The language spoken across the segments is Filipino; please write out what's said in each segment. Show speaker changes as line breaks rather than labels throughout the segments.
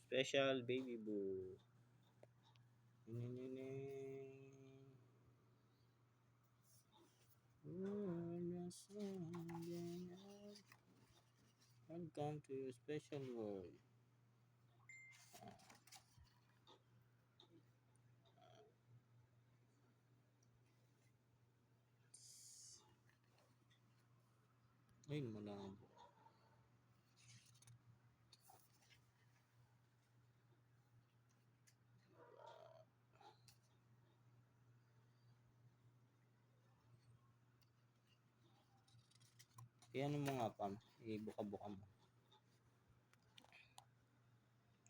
special baby boo. Welcome to your special world. Ayun, malabo. Iyan mo nga, Pam. Ibuka-buka mo.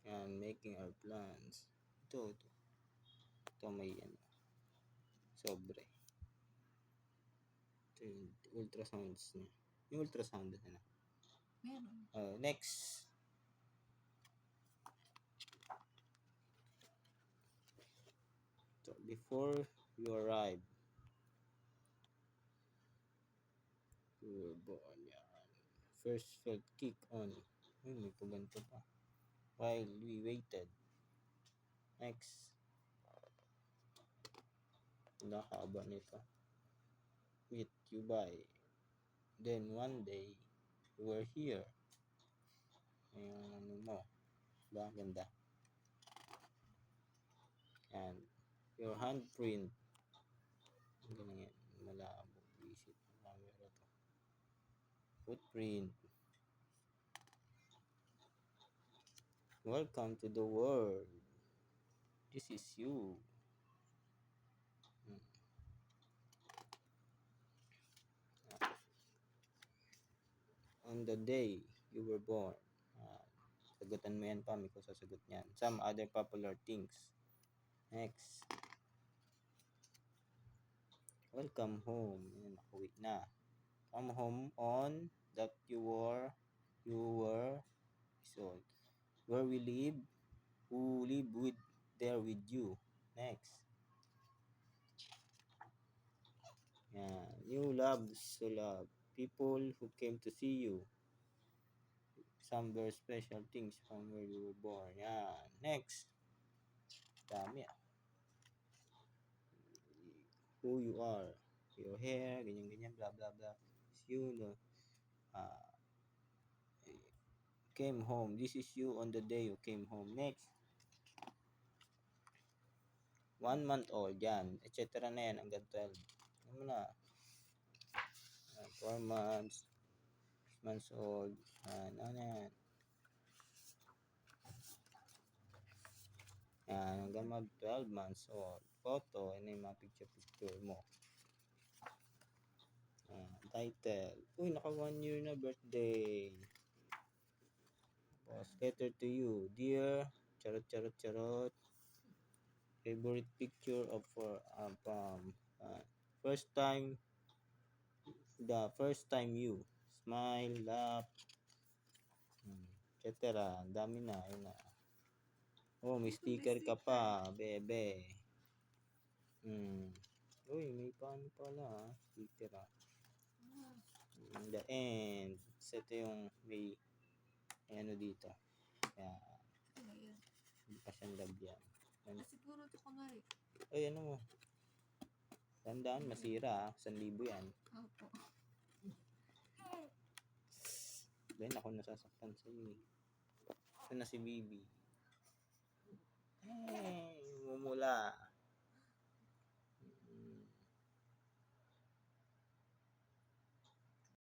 Yan, making our plans. Ito. Ito may ano. Sobre. Ito yung ultrasounds niya. Yung ultrasound na.
Meron.
Next. So, before you arrive, you were born. Yan. First felt kick on. May paganto pa. While we waited. Next. Nakakaba nito. Meet you by. Then one day, you were here. Yung ano mo. Diba? Ganda. And your handprint. Ganyan. Malabo. Visit. Camera to. Footprint. Welcome to the world. This is you. On the day you were born. Sagutan mo yan pa. May kung sasagot niyan. Some other popular things. Next. Welcome home. Yan, nakuwi na. Come home on that you were so where we live, who live with there with you. Next. Yan. You love so love. People who came to see you. Some very special things from where you were born. Yan. Next. Dami ah. Who you are. Your hair, ganyan-ganyan, blah blah blah. It's you, no? Came home. This is you on the day you came home. Next. 1 month old. Yan. Etc. na yan hanggang 12. Ano mo na. 4 months old. Ano yan. Yan. Hanggang mag 12 months old. Photo. Ano yung mga picture mo. Title. Uy, naka 1 year na birthday. Tapos, letter to you. Dear, charot. Favorite picture of first time you. Smile, laugh, etc. Ang dami na. Yun na. Oh, may sticker ka pa, bebe. Uy, may paano pala, sticker In the end. So, ito yung may ano dito. Kaya, hindi pa siyang lagyan.
Kasi puro ito kunwari.
Ay, ano mo? Tandaan, masira 1,000 yan.
Opo.
Then, ako nasasaktan sa iyo. Ito na si Bibi.